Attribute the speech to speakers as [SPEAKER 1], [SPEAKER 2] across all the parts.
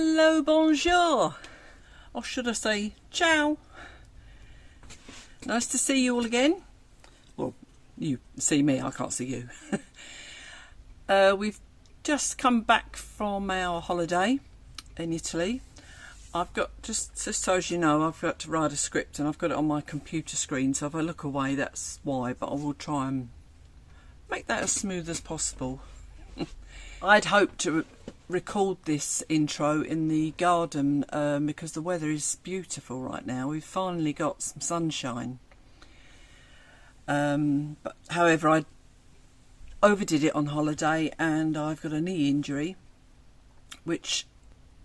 [SPEAKER 1] Hello, bonjour, or should I say ciao. Nice to see you all again. Well, you see me, I can't see you. We've just come back from our holiday in Italy. I've got, just so as you know, I've got to write a script and I've got it on my computer screen, so if I look away that's why, but I will try and make that as smooth as possible. I'd hoped to record this intro in the garden because the weather is beautiful right now. We've finally got some sunshine. But however, I overdid it on holiday and I've got a knee injury, which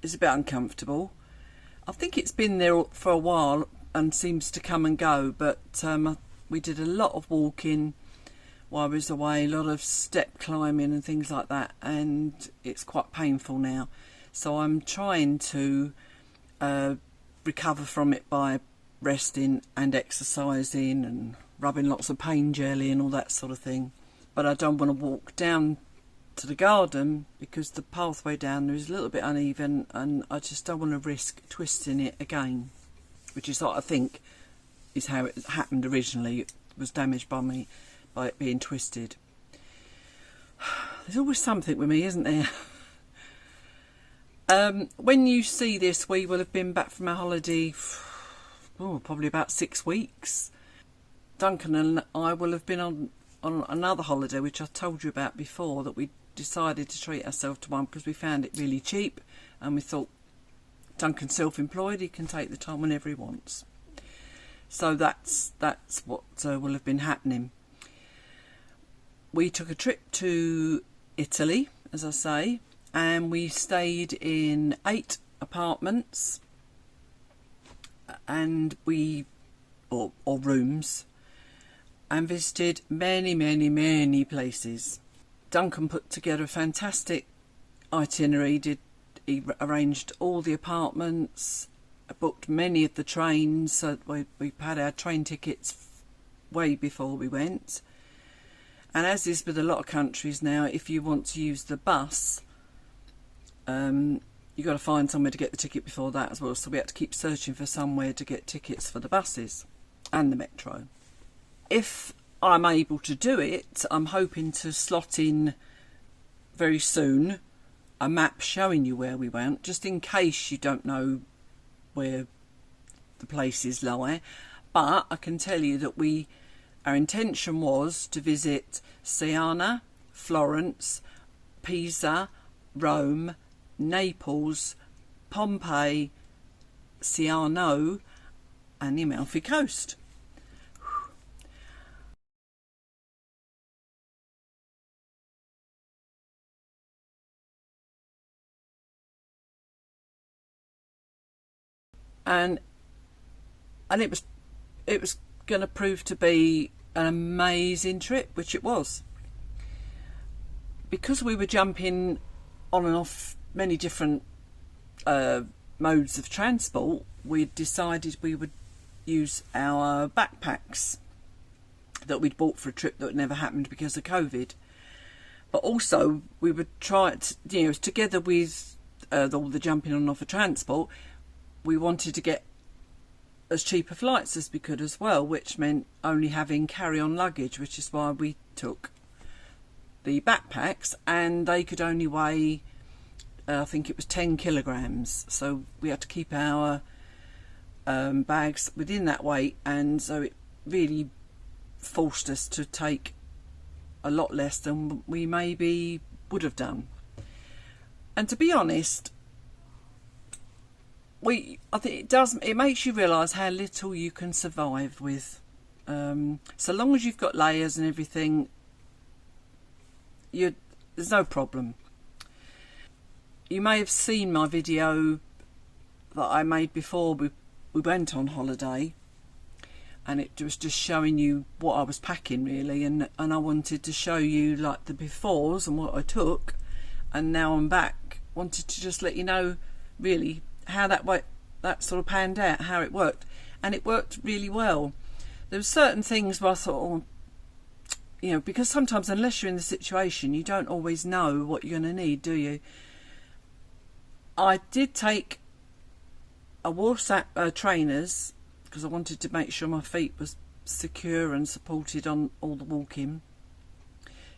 [SPEAKER 1] is a bit uncomfortable. I think it's been there for a while and seems to come and go, but we did a lot of walking while I was away, a lot of step climbing and things like that, and it's quite painful now. So I'm trying to recover from it by resting and exercising and rubbing lots of pain jelly and all that sort of thing. But I don't want to walk down to the garden because the pathway down there is a little bit uneven and I just don't want to risk twisting it again, which is what I think is how it happened originally. It was damaged by it being twisted. There's always something with me, isn't there? When you see this, we will have been back from our holiday probably about 6 weeks. Duncan and I will have been on another holiday, which I told you about before, that we decided to treat ourselves to one because we found it really cheap and we thought Duncan's self-employed, he can take the time whenever he wants. So that's what will have been happening. We took a trip to Italy, as I say, and we stayed in 8 apartments and or rooms, and visited many places. Duncan put together a fantastic itinerary. He arranged all the apartments, booked many of the trains, so we had our train tickets way before we went. And as is with a lot of countries now, if you want to use the bus, you've got to find somewhere to get the ticket before that as well. So we had to keep searching for somewhere to get tickets for the buses and the metro. If I'm able to do it, I'm hoping to slot in very soon a map showing you where we went, just in case you don't know where the places lie. But I can tell you that our intention was to visit Siena, Florence, Pisa, Rome, Naples, Pompeii, Ciano and the Amalfi Coast. And it was going to prove to be an amazing trip, which it was. Because we were jumping on and off many different modes of transport, we decided we would use our backpacks that we'd bought for a trip that never happened because of COVID. But also we would try it, together with all the jumping on and off of transport, we wanted to get as cheap a flights as we could as well, which meant only having carry-on luggage, which is why we took the backpacks, and they could only weigh I think it was 10 kilograms, so we had to keep our bags within that weight, and so it really forced us to take a lot less than we maybe would have done. And to be honest, I think it makes you realise how little you can survive with. So long as you've got layers and everything, there's no problem. You may have seen my video that I made before we went on holiday, and it was just showing you what I was packing really, and I wanted to show you like the befores and what I took, and now I'm back, wanted to just let you know really how that sort of panned out, how it worked. And it worked really well. There were certain things where I thought, because sometimes unless you're in the situation, you don't always know what you're going to need, do you? I did take I wore trainers because I wanted to make sure my feet was secure and supported on all the walking.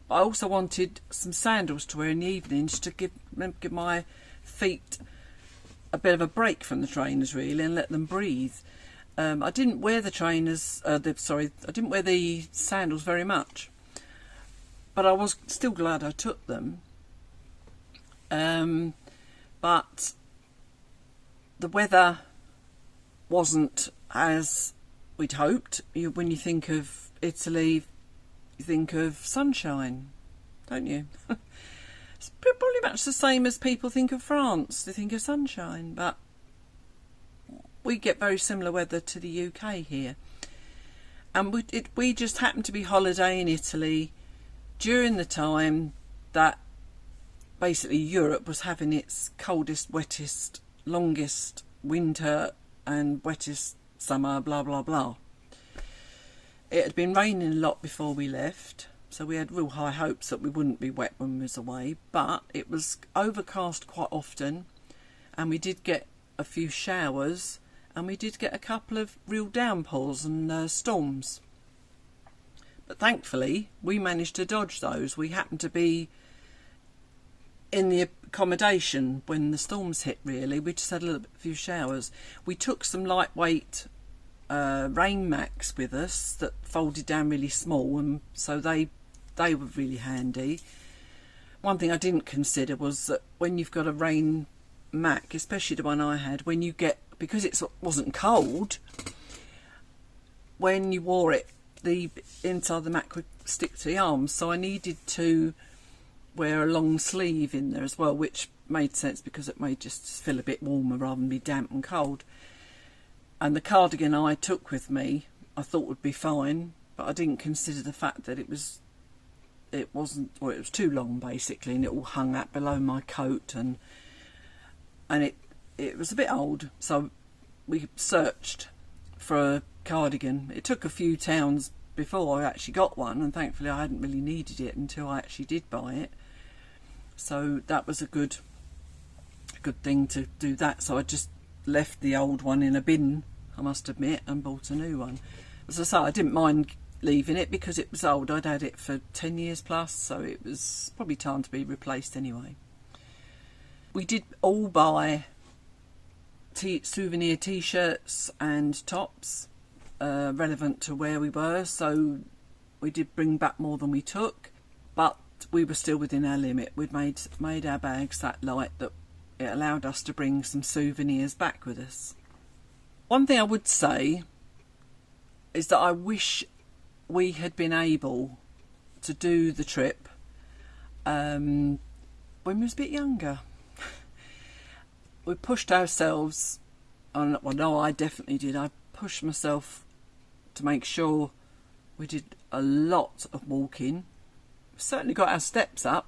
[SPEAKER 1] But I also wanted some sandals to wear in the evenings to give my feet a bit of a break from the trainers, really, and let them breathe. I didn't wear the trainers. I didn't wear the sandals very much, but I was still glad I took them. But the weather wasn't as we'd hoped. When you think of Italy, you think of sunshine, don't you? It's probably much the same as people think of France. They think of sunshine, but we get very similar weather to the UK here. And we just happened to be holidaying in Italy during the time that basically Europe was having its coldest, wettest, longest winter and wettest summer, blah, blah, blah. It had been raining a lot before we left, so we had real high hopes that we wouldn't be wet when we was away, but it was overcast quite often, and we did get a few showers, and we did get a couple of real downpours and storms. But thankfully, we managed to dodge those. We happened to be in the accommodation when the storms hit, really. We just had a few showers. We took some lightweight rain mats with us that folded down really small, and so they were really handy. One thing I didn't consider was that when you've got a rain mat, especially the one I had, when you get, because it wasn't cold, when you wore it, the inside of the mat would stick to the arms, so I needed to wear a long sleeve in there as well, which made sense because it made just feel a bit warmer rather than be damp and cold. And the cardigan I took with me I thought would be fine, but I didn't consider the fact that it was too long basically, and it all hung out below my coat, and it was a bit old, so we searched for a cardigan. It took a few towns before I actually got one, and thankfully I hadn't really needed it until I actually did buy it. So that was a good thing to do that. So I just left the old one in a bin, I must admit, and bought a new one. As I say, I didn't mind leaving it because it was old. I'd had it for 10 years plus, so it was probably time to be replaced anyway. We did all buy souvenir t-shirts and tops relevant to where we were, so we did bring back more than we took, but we were still within our limit. We'd made our bags that light that it allowed us to bring some souvenirs back with us. One thing I would say is that I wish we had been able to do the trip when we was a bit younger. We pushed ourselves, well no, I definitely did, I pushed myself to make sure we did a lot of walking. We certainly got our steps up.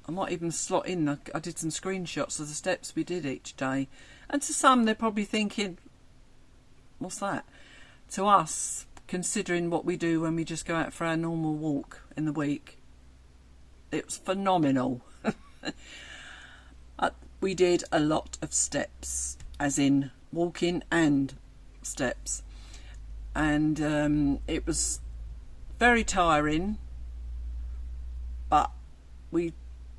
[SPEAKER 1] I might even slot in, I did some screenshots of the steps we did each day, and to some they're probably thinking, what's that? To us, considering what we do when we just go out for our normal walk in the week, it was phenomenal. We did a lot of steps, as in walking and steps, and it was very tiring, but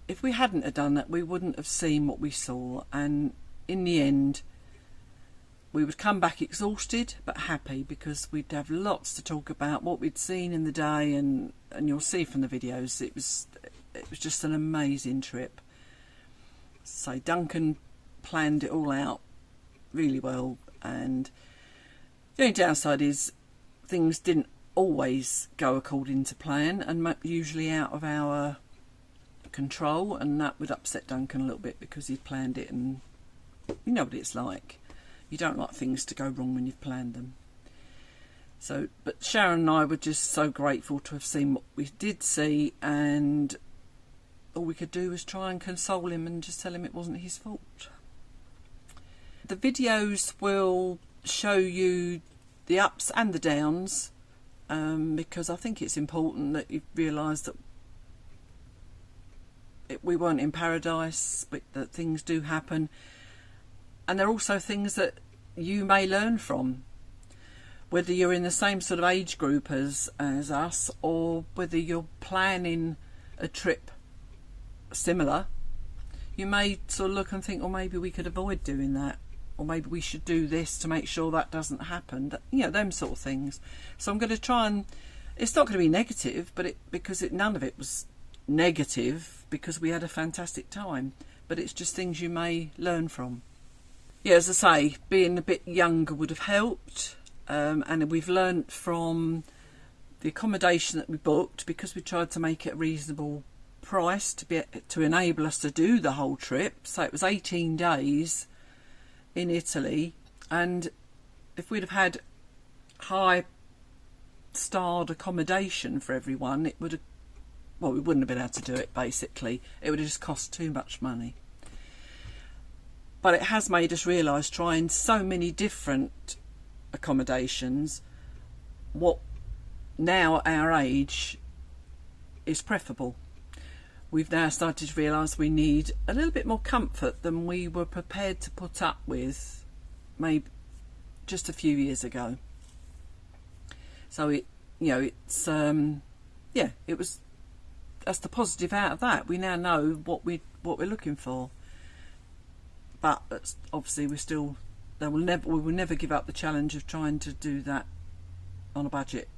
[SPEAKER 1] if we hadn't have done that, we wouldn't have seen what we saw, and in the end we would come back exhausted but happy, because we'd have lots to talk about what we'd seen in the day, and you'll see from the videos it was just an amazing trip. So Duncan planned it all out really well, and the only downside is things didn't always go according to plan, and usually out of our control, and that would upset Duncan a little bit because he'd planned it, and you know what it's like. You don't like things to go wrong when you've planned them. So, but Sharon and I were just so grateful to have seen what we did see, and all we could do was try and console him and just tell him it wasn't his fault. The videos will show you the ups and the downs, because I think it's important that you realise that we weren't in paradise, but that things do happen, And they're also things that you may learn from, whether you're in the same sort of age group as us, or whether you're planning a trip similar. You may sort of look and think, well, maybe we could avoid doing that, or maybe we should do this to make sure that doesn't happen. You know, them sort of things. So I'm going to try and, it's not going to be negative, but none of it was negative, because we had a fantastic time. But it's just things you may learn from. Yeah, as I say, being a bit younger would have helped. And we've learnt from the accommodation that we booked, because we tried to make it a reasonable price to enable us to do the whole trip. So it was 18 days in Italy, and if we'd have had high starred accommodation for everyone, it would have, well, we wouldn't have been able to do it. Basically, it would have just cost too much money. But it has made us realise, trying so many different accommodations, what now at our age is preferable. We've now started to realise we need a little bit more comfort than we were prepared to put up with maybe just a few years ago. So it was, that's the positive out of that. We now know what we're looking for. But obviously we will never give up the challenge of trying to do that on a budget.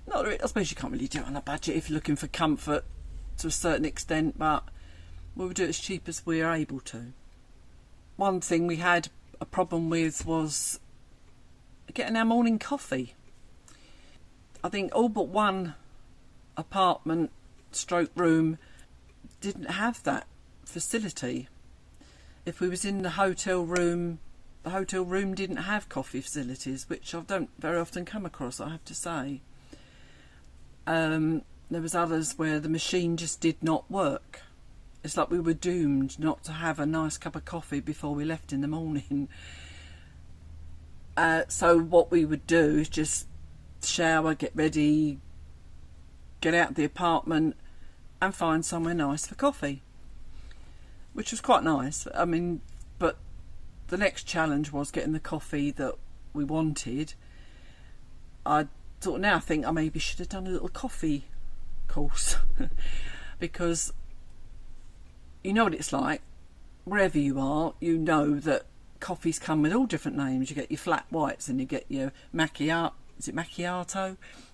[SPEAKER 1] Not really, I suppose you can't really do it on a budget if you're looking for comfort to a certain extent, but we'll do it as cheap as we are able to. One thing we had a problem with was getting our morning coffee. I think all but one apartment stroke room didn't have that facility. If we was in the hotel room didn't have coffee facilities, which I don't very often come across, I have to say. There was others where the machine just did not work. It's like we were doomed not to have a nice cup of coffee before we left in the morning. So what we would do is just shower, get ready, get out of the apartment and find somewhere nice for coffee, which was quite nice. I mean, but the next challenge was getting the coffee that we wanted. I think I maybe should have done a little coffee course because you know what it's like. Wherever you are, you know that coffees come with all different names. You get your flat whites and you get your macchiato,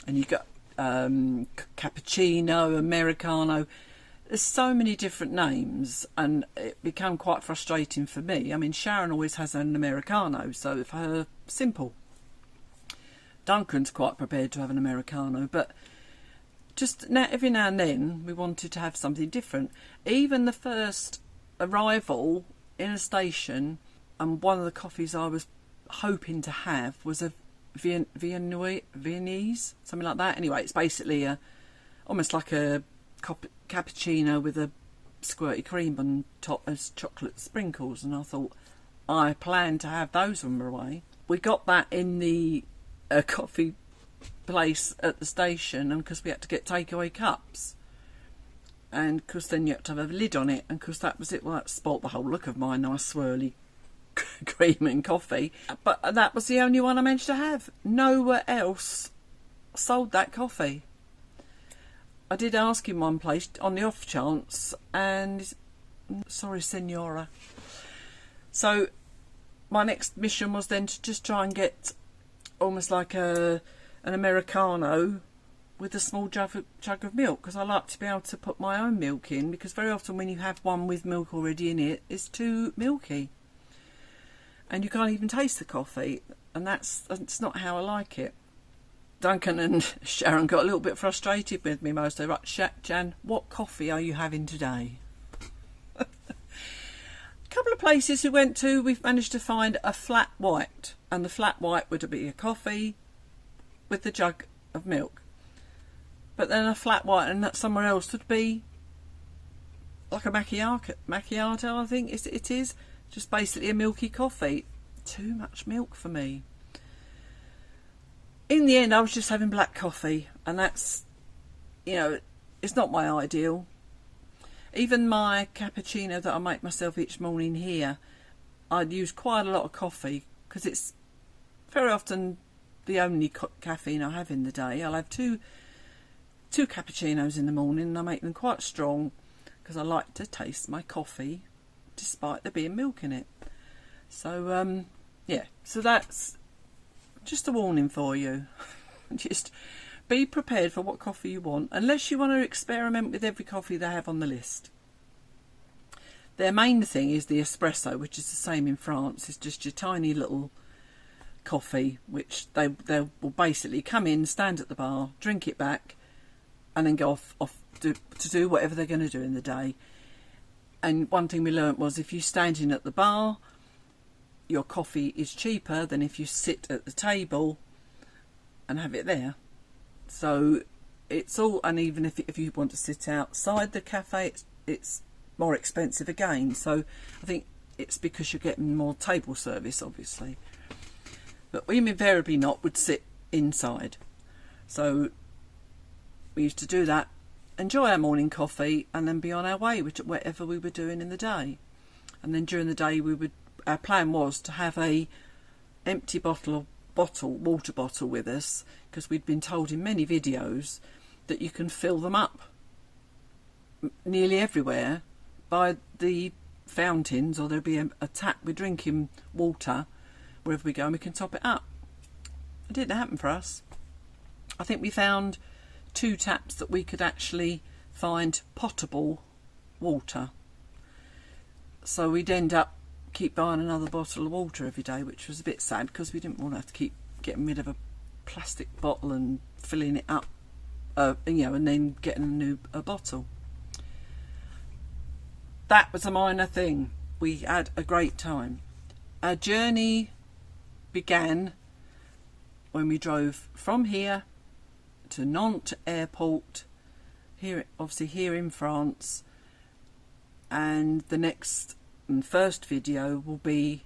[SPEAKER 1] and you got cappuccino, Americano. There's so many different names, and it became quite frustrating for me. I mean, Sharon always has an Americano, so for her, simple. Duncan's quite prepared to have an Americano, but just every now and then we wanted to have something different. Even the first arrival in a station, and one of the coffees I was hoping to have was a Viennese, something like that. Anyway, it's basically almost like a cappuccino with a squirty cream on top as chocolate sprinkles, and I thought I planned to have those on my way. We got that in the coffee place at the station, and because we had to get takeaway cups, and because then you had to have a lid on it, and because that was it, well, that spoilt the whole look of my nice swirly cream and coffee. But that was the only one I managed to have. Nowhere else sold that coffee. I did ask in one place on the off chance, and sorry, Senora. So my next mission was then to just try and get almost like an Americano with a small jug of milk, because I like to be able to put my own milk in, because very often when you have one with milk already in it, it's too milky and you can't even taste the coffee, and that's not how I like it. Duncan and Sharon got a little bit frustrated with me most of the day. Right, Jan, what coffee are you having today? A couple of places we went to, we've managed to find a flat white, and the flat white would be a coffee with the jug of milk. But then a flat white and somewhere else would be like a macchiato, I think it is. Just basically a milky coffee. Too much milk for me. In the end, I was just having black coffee, and that's, it's not my ideal. Even my cappuccino that I make myself each morning here, I'd use quite a lot of coffee because it's very often the only caffeine I have in the day. I'll have two cappuccinos in the morning, and I make them quite strong because I like to taste my coffee despite there being milk in it. So yeah, so that's just a warning for you. Just be prepared for what coffee you want, unless you want to experiment with every coffee they have on the list. Their main thing is the espresso, which is the same in France. It's just your tiny little coffee, which they will basically come in, stand at the bar, drink it back, and then go off to do whatever they're going to do in the day. And one thing we learnt was if you're standing at the bar, your coffee is cheaper than if you sit at the table and have it there. So it's all, and even if you want to sit outside the cafe, it's more expensive again. So I think it's because you're getting more table service, obviously. But we invariably would sit inside. So we used to do that, enjoy our morning coffee, and then be on our way, whatever we were doing in the day. And then during the day, our plan was to have a empty water bottle with us, because we'd been told in many videos that you can fill them up nearly everywhere by the fountains, or there'll be a tap with drinking water wherever we go, and we can top it up. It didn't happen for us. I think we found 2 taps that we could actually find potable water, so we'd end up keep buying another bottle of water every day, which was a bit sad because we didn't want to have to keep getting rid of a plastic bottle and filling it up, and then getting a bottle. That was a minor thing. We had a great time. Our journey began when we drove from here to Nantes airport, obviously here in France, and the next and first video will be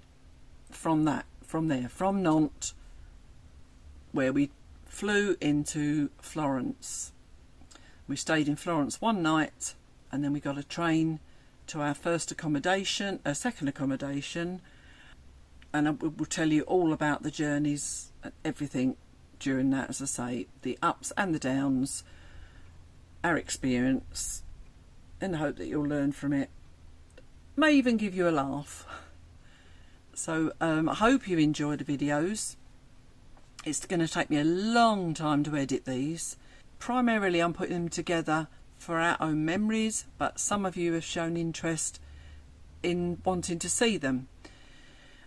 [SPEAKER 1] from Nantes, where we flew into Florence. We stayed in Florence one night, and then we got a train to our second accommodation, and I will tell you all about the journeys and everything during that, as I say, the ups and the downs, our experience, in the hope that you'll learn from it. May even give you a laugh. So I hope you enjoy the videos. It's going to take me a long time to edit these. Primarily I'm putting them together for our own memories, but some of you have shown interest in wanting to see them,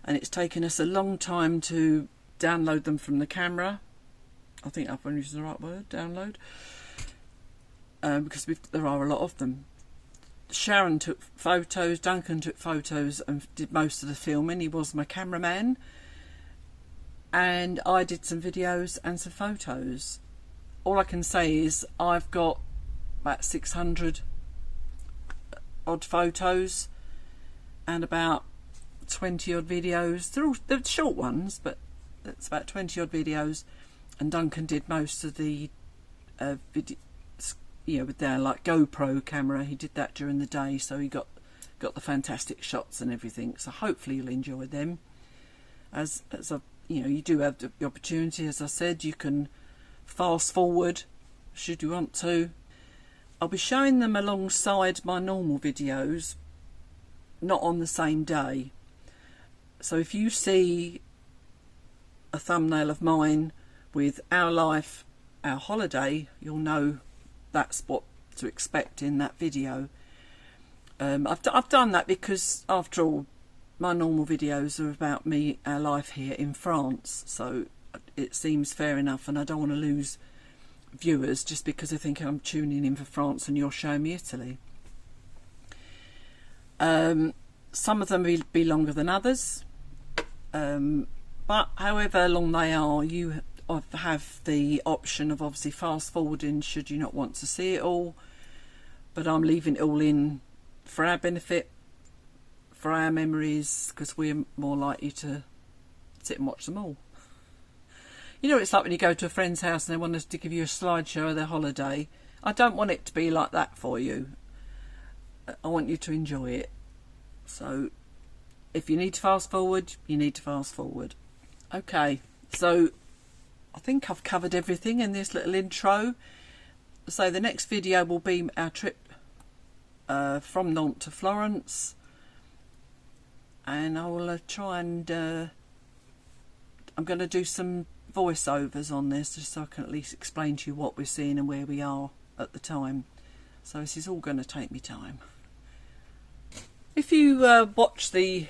[SPEAKER 1] and it's taken us a long time to download them from the camera. I think I've used the right word, download, because there are a lot of them. Sharon took photos, Duncan took photos and did most of the filming. He was my cameraman, and I did some videos and some photos. All I can say is I've got about 600 odd photos and about 20 odd videos. They're short ones, but it's about 20 odd videos, and Duncan did most of the video, with their GoPro camera. He did that during the day, so he got the fantastic shots and everything. So hopefully you'll enjoy them. As you do have the opportunity, as I said, you can fast forward should you want to. I'll be showing them alongside my normal videos, not on the same day. So if you see a thumbnail of mine with our life, our holiday, you'll know that's what to expect in that video. I've done that because, after all, my normal videos are about me, our life here in France, so it seems fair enough, and I don't want to lose viewers just because they think I'm tuning in for France and you're showing me Italy. Some of them will be longer than others, but however long they are, you have the option of obviously fast forwarding should you not want to see it all, but I'm leaving it all in for our benefit, for our memories, because we're more likely to sit and watch them all. You know, it's like when you go to a friend's house and they want us to give you a slideshow of their holiday. I don't want it to be like that for you. I want you to enjoy it. So if you need to fast forward, you need to fast forward. Okay, so I think I've covered everything in this little intro. So the next video will be our trip from Nantes to Florence, and I will try and I'm going to do some voiceovers on this just so I can at least explain to you what we're seeing and where we are at the time. So this is all going to take me time. If you watch the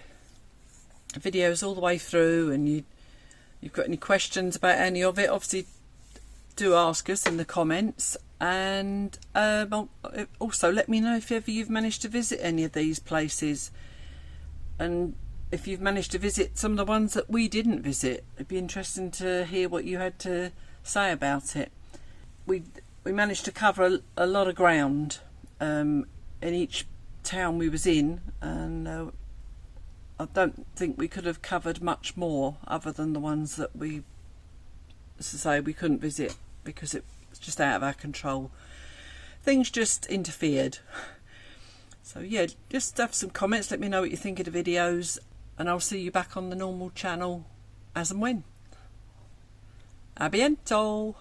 [SPEAKER 1] videos all the way through and you've got any questions about any of it, obviously do ask us in the comments, and also let me know if ever you've managed to visit any of these places, and if you've managed to visit some of the ones that we didn't visit. It'd be interesting to hear what you had to say about it. We managed to cover a lot of ground in each town we was in, and I don't think we could have covered much more other than the ones that we, as I say, we couldn't visit because it was just out of our control. Things just interfered. So yeah, just have some comments, let me know what you think of the videos, and I'll see you back on the normal channel as and when. A bientôt!